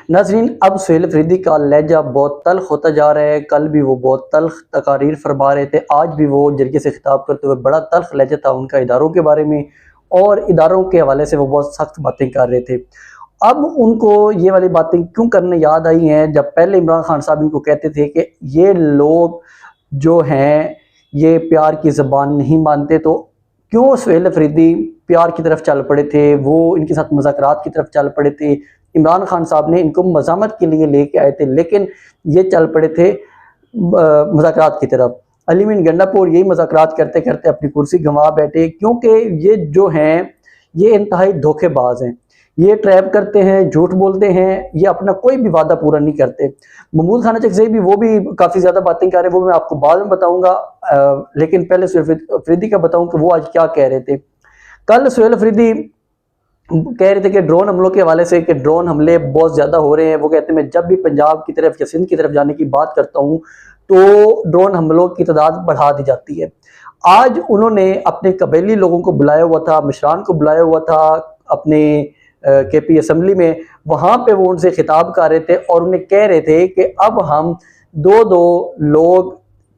नाज़रीन, अब सुहेल अफरीदी का लहजा बहुत तल्ख होता जा रहा है। कल भी वो बहुत तल्ख तकारीर फरमा रहे थे, आज भी वो जरिए से खिताब करते हुए बड़ा तल्ख लहजा था उनका इदारों के बारे में, और इदारों के हवाले से वो बहुत सख्त बातें कर रहे थे। अब उनको ये वाली बातें क्यों करने याद आई हैं, जब पहले इमरान खान साहब इनको कहते थे कि ये लोग जो हैं ये प्यार की ज़बान नहीं मानते, तो क्यों सुहेल अफरीदी प्यार की तरफ चल पड़े थे, वो इनके साथ मुज़ाकरात की तरफ चल पड़े थे। इमरान खान साहब ने इनको मज़ामत के लिए लेके आए थे, लेकिन ये चल पड़े थे मुज़ाकरात की तरफ। अली मीन गंडापुर यही मुज़ाकरात करते करते अपनी कुर्सी गंवा बैठे, क्योंकि ये जो हैं ये इंतहाई धोखेबाज हैं। ये ट्रैप करते हैं, झूठ बोलते हैं, ये अपना कोई भी वादा पूरा नहीं करते। महमूद खाना चकज़ई भी वो भी काफ़ी ज़्यादा बातें कर रहे हैं, वो मैं आपको बाद में बताऊँगा। लेकिन पहले सुहेल अफरीदी का बताऊँ कि वो आज क्या कह रहे थे। कल सुहेल अफरीदी कह रहे थे कि ड्रोन हमलों के हवाले से कि ड्रोन हमले बहुत ज़्यादा हो रहे हैं। वो कहते हैं मैं जब भी पंजाब की तरफ या सिंध की तरफ जाने की बात करता हूँ तो ड्रोन हमलों की तादाद बढ़ा दी जाती है। आज उन्होंने अपने कबीली लोगों को बुलाया हुआ था, मिशरान को बुलाया हुआ था अपने केपी असम्बली में। वहाँ पे वो उनसे खिताब कर रहे थे और उन्हें कह रहे थे कि अब हम दो दो लोग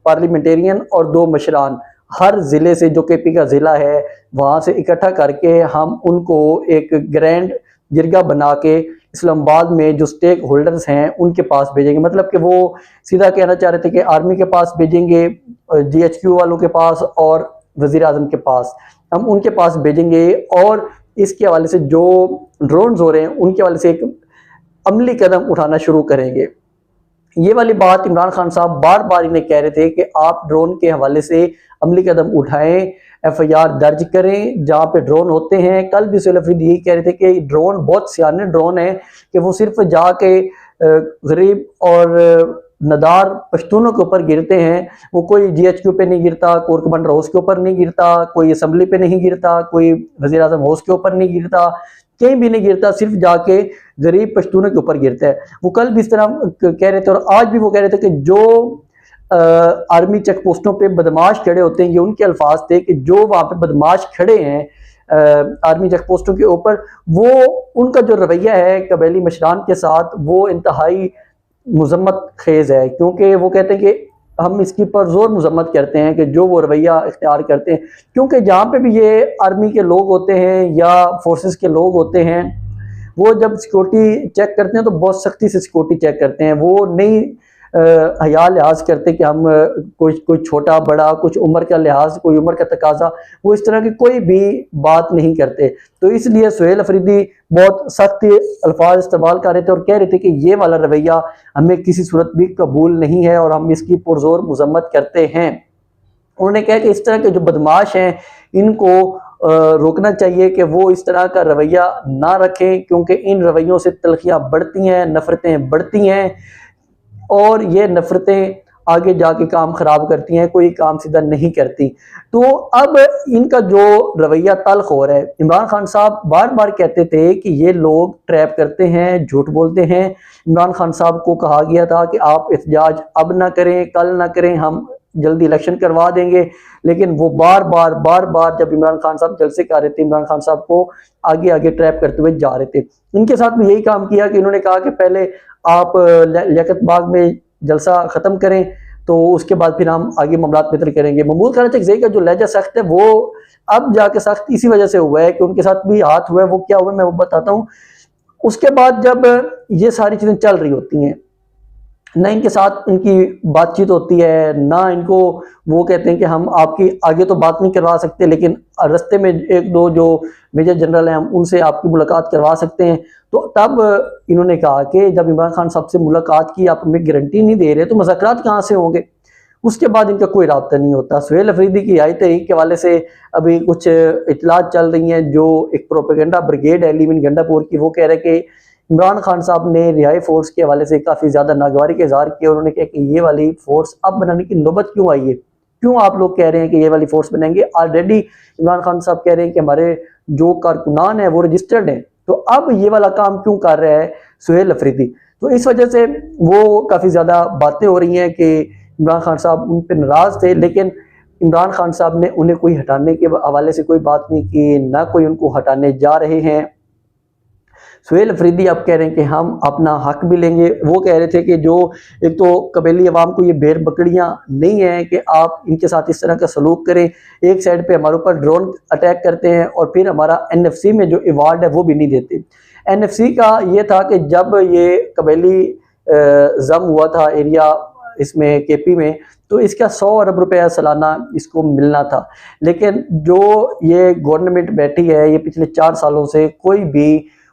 पार्लियामेंटेरियन और दो मिशरान हर ज़िले से, जो केपी का ज़िला है वहाँ से इकट्ठा करके हम उनको एक ग्रैंड जिरगा बना के इस्लामाबाद में जो स्टेक होल्डर्स हैं उनके पास भेजेंगे। मतलब कि वो सीधा कहना चाह रहे थे कि आर्मी के पास भेजेंगे, GHQ वालों के पास और वज़ीर आज़म के पास, हम उनके पास भेजेंगे और इसके हवाले से जो ड्रोन्स हो रहे हैं उनके हवाले से एक अमली कदम उठाना शुरू करेंगे। ये वाली बात इमरान खान साहब बार बार इन्हें कह रहे थे कि आप ड्रोन के हवाले से अमली कदम उठाएं, FIR दर्ज करें जहाँ पे ड्रोन होते हैं। कल भी सुहेल अफरीदी यही कह रहे थे कि ड्रोन बहुत सियाने ड्रोन है कि वो सिर्फ जाके गरीब और नदार पश्तूनों के ऊपर गिरते हैं, वो कोई GHQ पे नहीं गिरता, कोर कमांडर हाउस के ऊपर नहीं गिरता, कोई असम्बली पे नहीं गिरता, कोई वज़ीर आज़म हाउस के ऊपर नहीं गिरता, कहीं भी नहीं गिरता, सिर्फ जाके गरीब पश्तूनों के ऊपर गिरता है। वो कल भी इस तरह कह रहे थे और आज भी वो कह रहे थे कि जो आर्मी चेक पोस्टों पे बदमाश खड़े होते हैं, ये उनके अल्फाज थे कि जो वहाँ पे बदमाश खड़े हैं आर्मी चेक पोस्टों के ऊपर, वो उनका जो रवैया है कबीली मशरान के साथ वो इंतहाई मुज़म्मत खेज़ है। क्योंकि वो कहते हैं कि हम इसकी परज़ोर मुज़म्मत करते हैं कि जो वो रवैया इख्तियार करते हैं, क्योंकि जहाँ पे भी ये आर्मी के लोग होते हैं या फोर्सेस के लोग होते हैं, वो जब सिक्योरिटी चेक करते हैं तो बहुत सख्ती से सिक्योरिटी चेक करते हैं। वो नहीं हया लिहाज करते कि हम कोई छोटा बड़ा, कुछ उम्र का लिहाज, कोई उम्र का तकाजा, वो इस तरह की कोई भी बात नहीं करते। तो इसलिए सुहेल अफरीदी बहुत सख्त अल्फाज इस्तेमाल कर रहे थे और कह रहे थे कि ये वाला रवैया हमें किसी सूरत भी कबूल नहीं है और हम इसकी पुरजोर मुजम्मत करते हैं। उन्होंने कहा कि इस तरह के जो बदमाश हैं इनको रोकना चाहिए कि वो इस तरह का रवैया ना रखें, क्योंकि इन रवैयों से तलखियाँ बढ़ती हैं, नफ़रतें बढ़ती हैं और ये नफ़रतें आगे जाके काम ख़राब करती हैं, कोई काम सीधा नहीं करती। तो अब इनका जो रवैया तल्ख़ हो रहा है, इमरान खान साहब बार बार कहते थे कि ये लोग ट्रैप करते हैं, झूठ बोलते हैं। इमरान खान साहब को कहा गया था कि आप एहतजाज अब ना करें, कल ना करें, हम जल्दी इलेक्शन करवा देंगे। लेकिन वो बार बार जब इमरान खान साहब जलसे कर रहे थे, इमरान खान साहब को आगे आगे ट्रैप करते हुए जा रहे थे। इनके साथ भी यही काम किया कि इन्होंने कहा कि पहले आप लियाकत बाग में जलसा ख़त्म करें, तो उसके बाद फिर हम आगे मामलात बेहतर करेंगे। महमूद खाना चकज़ई का जो लहजा सख्त है वो अब जाके सख्त इसी वजह से हुआ है कि उनके साथ भी हाथ हुआ है। वो क्या हुआ मैं वो बताता हूँ। उसके बाद जब ये सारी चीज़ें चल रही होती हैं, ना इनके साथ इनकी बातचीत होती है, ना इनको वो कहते हैं कि हम आपकी आगे तो बात नहीं करवा सकते, लेकिन रास्ते में एक दो जो मेजर जनरल हैं हम उनसे आपकी मुलाकात करवा सकते हैं। तो तब इन्होंने कहा कि जब इमरान खान साहब से मुलाकात की, आप हमें गारंटी नहीं दे रहे तो मुज़ाकरात कहाँ से होंगे। उसके बाद इनका कोई राब्ता नहीं होता। सुहेल अफरीदी की आई तहरीक के हवाले से अभी कुछ इतलात चल रही हैं। जो एक प्रोपेगेंडा ब्रिगेड है अली मीन गंडापुर की, वो कह रहे कि इमरान खान साहब ने रिहाई फोर्स के हवाले से काफ़ी ज़्यादा नागवारी का इज़हार किया। उन्होंने कहा कि ये वाली फोर्स अब बनाने की नौबत क्यों आई है, क्यों आप लोग कह रहे हैं कि ये वाली फोर्स बनाएंगे। ऑलरेडी इमरान खान साहब कह रहे हैं कि हमारे जो कारकुनान हैं वो रजिस्टर्ड हैं, तो अब ये वाला काम क्यों कर रहा है सुहेल अफरीदी। तो इस वजह से वो काफ़ी ज़्यादा बातें हो रही हैं कि इमरान खान साहब उन पर नाराज़ थे, लेकिन इमरान खान साहब ने उन्हें कोई हटाने के हवाले से कोई बात नहीं की, ना कोई उनको हटाने जा रहे हैं। सुहेल अफरीदी अब कह रहे हैं कि हम अपना हक भी लेंगे। वो कह रहे थे कि जो एक तो कबीली अवाम को ये भेड़ बकरियां नहीं है कि आप इनके साथ इस तरह का सलूक करें, एक साइड पे हमारे ऊपर ड्रोन अटैक करते हैं और फिर हमारा एनएफसी में जो अवार्ड है वो भी नहीं देते। एनएफसी का ये था कि जब ये कबीली जम हुआ था एरिया इसमें केपी में, तो इसका 100 अरब रुपया सालाना इसको मिलना था, लेकिन जो ये गवर्नमेंट बैठी है ये पिछले 4 सालों से कोई भी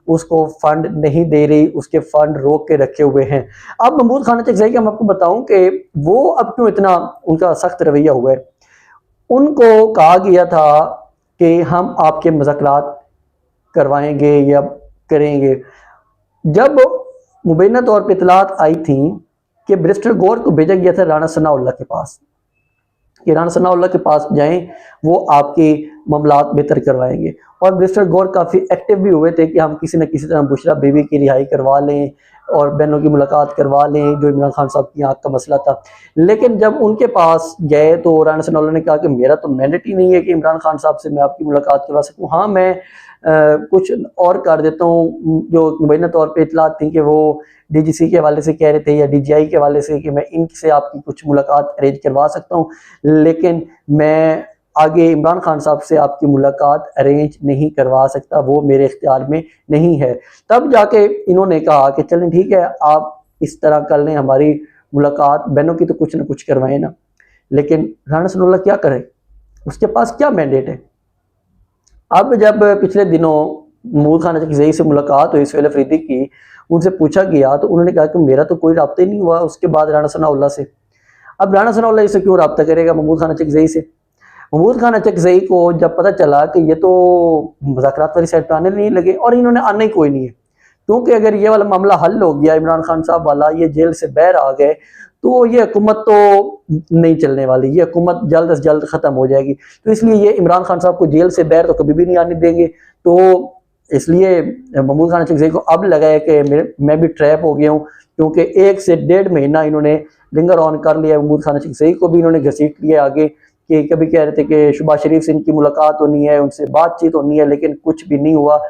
उसको फंड नहीं दे रही, उसके फंड रोक के रखे हुए हैं। अब महमूद खान चकज़ई का मैं आपको बताऊं कि वो अब क्यों इतना उनका सख्त रवैया हुआ है। उनको कहा गया था कि हम आपके मुज़ाकरात करवाएंगे या करेंगे। जब मुबैना तौर पर इतलात आई थी कि बैरिस्टर गौर को भेजा गया था राना सनाउल्लाह के पास कि राना सनाउल्लाह के पास जाएं, वो आपके मामलात बेहतर करवाएंगे, और बैरिस्टर गौर काफ़ी एक्टिव भी हुए थे कि हम किसी न किसी तरह बुशरा बीबी की रिहाई करवा लें और बहनों की मुलाकात करवा लें, जो इमरान खान साहब की आँख का मसला था। लेकिन जब उनके पास गए तो राना सनाउल्लाह ने कहा कि मेरा तो मैंडेट ही नहीं है कि इमरान खान साहब से मैं आपकी मुलाकात करवा सकूँ। हाँ, मैं कुछ और कर देता हूँ। जो मुबैना तौर पे इतलात थी कि वो डीजीसी के हवाले से कह रहे थे या डीजीआई के हवाले से कि मैं इनसे आपकी कुछ मुलाकात अरेंज करवा सकता हूँ, लेकिन मैं आगे इमरान खान साहब से आपकी मुलाकात अरेंज नहीं करवा सकता, वो मेरे इख्तियार में नहीं है। तब जाके इन्होंने कहा कि चलें ठीक है, आप इस तरह कर लें, हमारी मुलाकात बहनों की तो कुछ ना कुछ करवाएं ना। लेकिन राना सनाउल्लाह क्या करे, उसके पास क्या मैंडेट है। अब जब पिछले दिनों महमूद खान चकज़ई से मुलाकात हुई सुहेल अफरीदी की, उनसे पूछा गया तो उन्होंने कहा कि मेरा तो कोई रब्ता ही नहीं हुआ उसके बाद राना सनाउल्लाह से। अब राना सनाउल्लाह इससे क्यों रब्ता करेगा महमूद खान चकज़ई से। महमूद खान चकज़ई को जब पता चला कि ये तो मुज़ाकरात वाली साइड पर आने नहीं लगे, और इन्होंने आना ही कोई नहीं है, क्योंकि अगर ये वाला मामला हल हो गया, इमरान खान साहब वाला, ये जेल से बाहर आ गए, तो ये हुकूमत तो नहीं चलने वाली, ये हुकूमत जल्द से जल्द ख़त्म हो जाएगी। तो इसलिए ये इमरान खान साहब को जेल से बाहर तो कभी भी नहीं आने देंगे। तो इसलिए महमूद खान चकज़ई को अब लगा है कि मैं भी ट्रैप हो गया हूँ, क्योंकि 1 से 1.5 महीना इन्होंने लिंगर ऑन कर लिया। महमूद खान चकज़ई को भी इन्होंने घसीट लिया आगे कि कभी कह रहे थे कि शहबाज शरीफ से इनकी मुलाकात होनी है, उनसे बातचीत होनी है, लेकिन कुछ भी नहीं हुआ।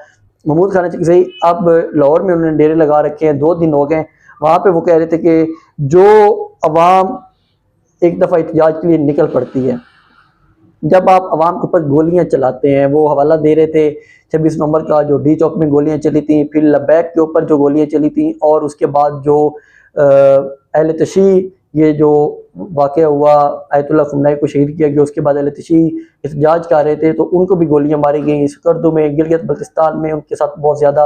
महमूद खान चकज़ई अब लाहौर में उन्होंने डेरे लगा रखे हैं, 2 दिन हो गए। वहाँ पे वो कह रहे थे कि जो अवाम एक दफ़ा एहतजाज के लिए निकल पड़ती है, जब आप अवाम के ऊपर गोलियां चलाते हैं, वो हवाला दे रहे थे 26 नवंबर का जो डी चौक में गोलियां चली थी, फिर लबैक के ऊपर जो गोलियां चली थी, और उसके बाद जो अहले तशी ये जो वाक़या हुआ, आयतुल्लाह खुमैनी को शहीद किया गया, उसके बाद अहले तशी एहतजाज कर रहे थे तो उनको भी गोलियां मारी गई। स्कर्दू में, गिलगित बल्तिस्तान में उनके साथ बहुत ज़्यादा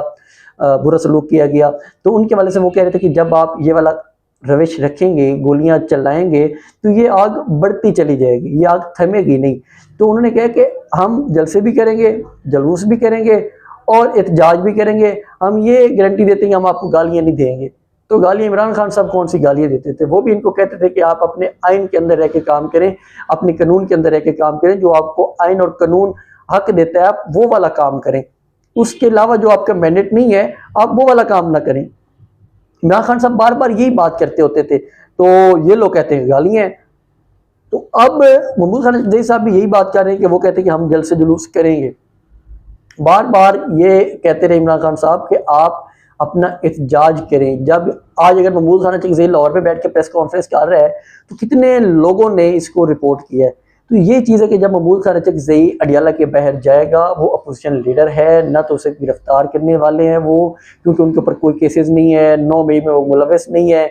बुरा सलूक किया गया। तो उनके वाले से वो कह रहे थे कि जब आप ये वाला रविश रखेंगे, गोलियां चलाएंगे, तो ये आग बढ़ती चली जाएगी, ये आग थमेगी नहीं। तो उन्होंने कहा कि हम जलसे भी करेंगे, जलूस भी करेंगे और एहतजाज भी करेंगे, हम ये गारंटी देते हैं कि हम आपको गालियां नहीं देंगे। तो गालियां इमरान खान साहब कौन सी गालियां देते थे, वो भी इनको कहते थे कि आप अपने आइन के अंदर रह के काम करें, अपने कानून के अंदर रह के काम करें, जो आपको आइन और कानून हक देता है आप वो वाला काम करें, उसके अलावा जो आपका मैंडेट नहीं है आप वो वाला काम ना करें। इमरान खान साहब बार बार यही बात करते होते थे, तो ये लोग कहते हैं गालियां हैं। तो अब महमूद खान चकज़ई साहब भी यही बात कर रहे हैं कि वो कहते हैं कि हम जलसे जुलूस करेंगे। बार बार ये कहते रहे इमरान खान साहब कि आप अपना एहतजाज करें। जब आज अगर महमूद खान चकज़ई लाहौर में बैठ के प्रेस कॉन्फ्रेंस कर रहा है तो कितने लोगों ने इसको रिपोर्ट किया है। तो ये चीज़ है कि जब महमूद खान चकज़ई अडियाला के बाहर जाएगा, वो अपोजिशन लीडर है, ना तो उसे गिरफ्तार करने वाले हैं वो, क्योंकि उनके ऊपर कोई केसेस नहीं है, 9 मई में वो मुलविस नहीं है,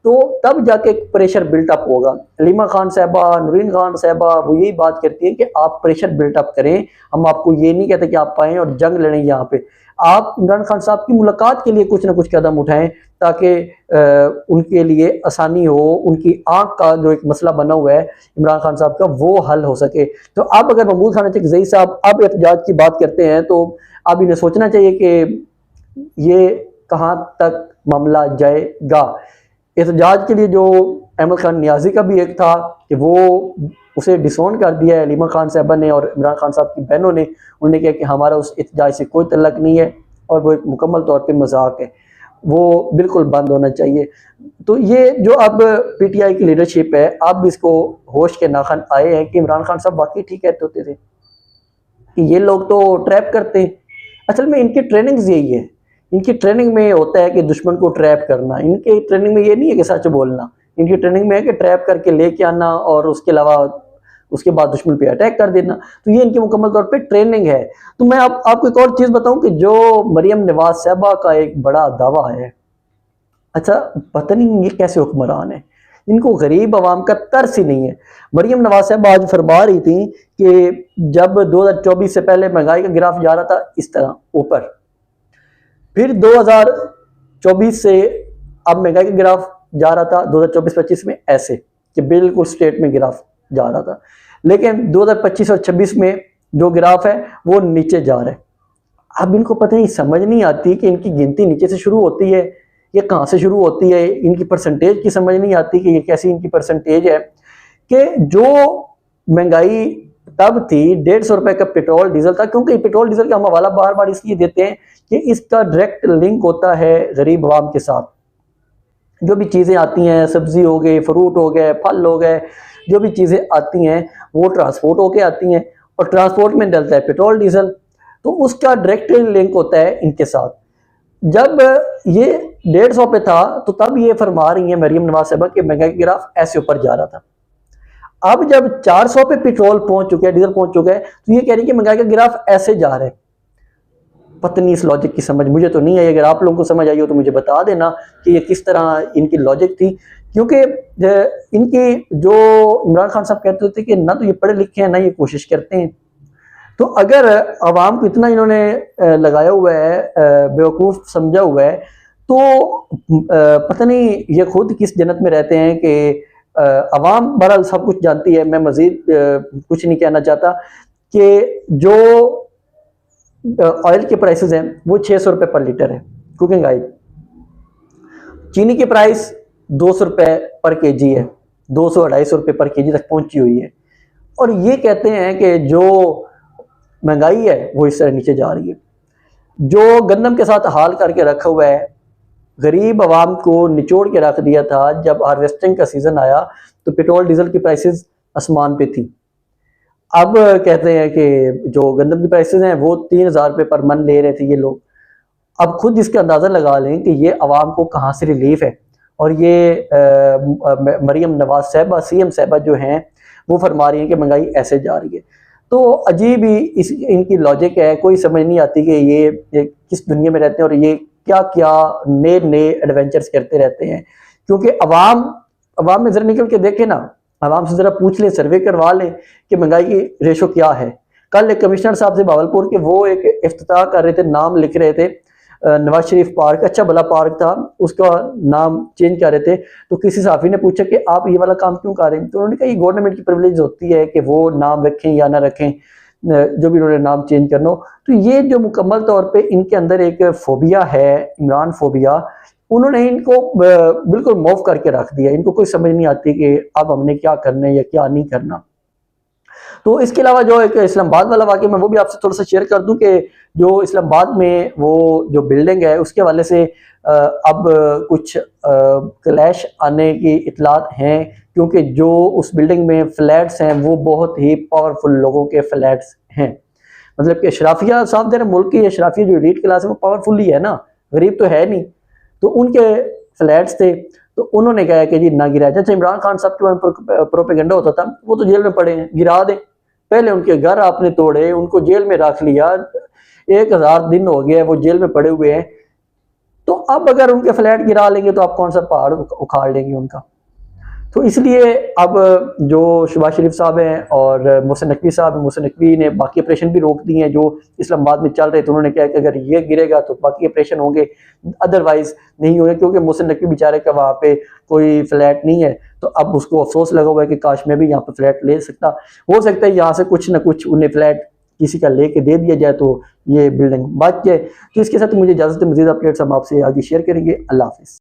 तो तब जाके प्रेशर बिल्टअप होगा। अलीमा खान साहबा, नूरीन खान साहबा वो यही बात करती है कि आप प्रेशर बिल्टअप करें, हम आपको ये नहीं कहते कि आप आएँ और जंग लड़ें। यहाँ पे आप इमरान खान साहब की मुलाकात के लिए कुछ ना कुछ कदम उठाएं ताकि उनके लिए आसानी हो, उनकी आंख का जो एक मसला बना हुआ है इमरान खान साहब का वो हल हो सके। तो अब अगर महमूद खान चकज़ई साहब अब एहतजाज की बात करते हैं तो अब इन्हें सोचना चाहिए कि ये कहाँ तक मामला जाएगा। एहतजाज के लिए जो अहमद खान नियाजी का भी एक था कि वो उसे डिसोन कर दिया है अलीमा खान साहबा ने और इमरान खान साहब की बहनों ने। उन्होंने कहा कि हमारा उस एहतजाज से कोई तल्लक नहीं है और वो एक मुकम्मल तौर पे मजाक है, वो बिल्कुल बंद होना चाहिए। तो ये जो अब पीटीआई की लीडरशिप है, अब इसको होश के नाखन आए हैं कि इमरान खान साहब वाकई ठीक कहते होते थे कि ये लोग तो ट्रैप करते हैं। असल में इनकी ट्रेनिंग्स यही है इनकी ट्रेनिंग में होता है कि दुश्मन को ट्रैप करना, इनके ट्रेनिंग में ये नहीं है कि सच बोलना, इनकी ट्रेनिंग में है कि ट्रैप करके लेके आना और उसके अलावा उसके बाद दुश्मन पे अटैक कर देना। तो ये इनकी मुकम्मल तौर पे ट्रेनिंग है। तो मैं आपको एक और चीज़ बताऊं कि जो मरियम नवाज साहबा का एक बड़ा दावा है, अच्छा पता नहीं ये कैसे हुक्मरान है, इनको गरीब आवाम का तरस ही नहीं है। मरियम नवाज साहब आज फरमा रही थी कि जब 2024 से पहले महंगाई का ग्राफ जा रहा था इस तरह ऊपर, फिर 2024 से अब महंगाई का ग्राफ जा रहा था 2024-25 में ऐसे कि बिल्कुल स्ट्रेट में ग्राफ जा रहा था, लेकिन 2025 और 26 में जो ग्राफ है वो नीचे जा रहा है। अब इनको पता नहीं, समझ नहीं आती कि इनकी गिनती नीचे से शुरू होती है, ये कहाँ से शुरू होती है, इनकी परसेंटेज की समझ नहीं आती कि ये कैसी इनकी परसेंटेज है कि जो महंगाई तब थी 150 रुपए का पेट्रोल डीजल था, क्योंकि पेट्रोल डीजल का हम हवाला बार बार इसलिए देते हैं कि इसका डायरेक्ट लिंक होता है गरीब आवाम के साथ। जो भी चीज़ें आती हैं, सब्जी हो गई, फ्रूट हो गए, फल हो गए, जो भी चीज़ें आती हैं वो ट्रांसपोर्ट होके आती हैं और ट्रांसपोर्ट में डलता है पेट्रोल डीजल, तो उसका डायरेक्ट लिंक होता है इनके साथ। जब ये 150 पे था तो तब ये फरमा रही है मरियम नवाज साहबा कि महंगाई का ग्राफ ऐसे ऊपर जा रहा था। अब जब 400 पे पेट्रोल पहुंच चुका है, डीजल पहुंच चुका है, तो ये कह रही है कि महंगाई का ग्राफ ऐसे जा रहा है। पता नहीं इस लॉजिक की समझ मुझे तो नहीं आई, अगर आप लोगों को समझ आई हो तो मुझे बता देना कि ये किस तरह इनकी लॉजिक थी। क्योंकि इनकी जो इमरान खान साहब कहते थे कि ना तो ये पढ़े लिखे हैं ना ये कोशिश करते हैं, तो अगर आवाम को इतना इन्होंने लगाया हुआ है, बेवकूफ़ समझा हुआ है, तो पता नहीं ये खुद किस जन्नत में रहते हैं कि आवाम बहरहाल सब कुछ जानती है। मैं मज़ीद कुछ नहीं कहना चाहता कि जो ऑयल के प्राइसेस हैं वो 600 रुपये पर लीटर है कुकिंग ऑयल, चीनी की प्राइस 200 रुपये पर केजी है, 200-250 रुपये पर केजी तक पहुंची हुई है, और ये कहते हैं कि जो महंगाई है वो इस तरह नीचे जा रही है। जो गंदम के साथ हाल करके रखा हुआ है, गरीब आवाम को निचोड़ के रख दिया था। जब हार्वेस्टिंग का सीजन आया तो पेट्रोल डीजल की प्राइसेस आसमान पे थी। अब कहते हैं कि जो गंदम की प्राइसेस हैं वो 3000 रुपये पर मन ले रहे थे ये लोग। अब खुद इसका अंदाज़ा लगा लें कि ये आवाम को कहाँ से रिलीफ है। और ये मरियम नवाज साहबा सीएम साहबा जो हैं वो फरमा रही हैं कि महंगाई ऐसे जा रही है। तो अजीब ही इनकी लॉजिक है, कोई समझ नहीं आती कि ये किस दुनिया में रहते हैं और ये क्या क्या नए नए एडवेंचर्स करते रहते हैं। क्योंकि अवाम में ज़रा निकल के देखे ना, आवाम से ज़रा पूछ ले, सर्वे करवा ले कि महंगाई की रेशो क्या है। कल एक कमिश्नर साहब से भावलपुर के वो एक इफ्तिताह कर रहे थे, नाम लिख रहे थे, नवाज शरीफ पार्क, अच्छा भला पार्क था, उसका नाम चेंज कर रहे थे। तो किसी साफी ने पूछा कि आप ये वाला काम क्यों कर रहे हैं, तो उन्होंने कहा ये गवर्नमेंट की प्रिविलेज होती है कि वो नाम रखें या ना रखें, जो भी उन्होंने नाम चेंज करना हो। तो ये जो मुकम्मल तौर पे इनके अंदर एक फोबिया है, इमरान फोबिया, उन्होंने इनको बिल्कुल मौफ करके रख दिया। इनको कोई समझ नहीं आती कि अब हमने क्या करना है या क्या नहीं करना। तो इसके अलावा जो एक इस्लामाबाद वाला वाक़या मैं वो भी आपसे थोड़ा सा शेयर कर दूं कि जो इस्लामाबाद में वो जो बिल्डिंग है उसके हवाले से अब कुछ क्लैश आने की इतलात हैं, क्योंकि जो उस बिल्डिंग में फ्लैट्स हैं वो बहुत ही पावरफुल लोगों के फ्लैट्स हैं। मतलब कि अशराफिया साफ दे मुल्क की अशराफिया जो एलीट क्लास है वो पावरफुल ही है ना, गरीब तो है नहीं। तो उनके फ्लैट्स थे, तो उन्होंने कहा कि जी ना गिराया। जैसे इमरान खान साहब के बारे में प्रोपेगेंडा होता था, वो तो जेल में पड़े हैं, गिरा दें। पहले उनके घर आपने तोड़े, उनको जेल में रख लिया, 1000 दिन हो गए वो जेल में पड़े हुए हैं। तो अब अगर उनके फ्लैट गिरा लेंगे तो आप कौन सा पहाड़ उखाड़ लेंगे उनका। तो इसलिए अब जो शहबाज शरीफ साहब हैं और मोहसिन नकवी साहब, मोहसिन नकवी ने बाकी ऑपरेशन भी रोक दिए हैं जो इस्लामाबाद में चल रहे थे। उन्होंने कहा कि अगर ये गिरेगा तो बाकी ऑपरेशन होंगे, अदरवाइज नहीं होंगे, क्योंकि मोहसिन नकवी बेचारे का वहाँ पे कोई फ्लैट नहीं है। तो अब उसको अफसोस लगा हुआ है कि काश मैं भी यहाँ पे फ्लैट ले सकता। हो सकता है यहाँ से कुछ ना कुछ उन्हें फ्लैट किसी का लेके दे दिया जाए तो ये बिल्डिंग बच जाए। तो इसके साथ मुझे इजाज़त है, मज़ीद अपडेट्स हम आपसे आगे शेयर करेंगे। अल्लाह हाफिज़।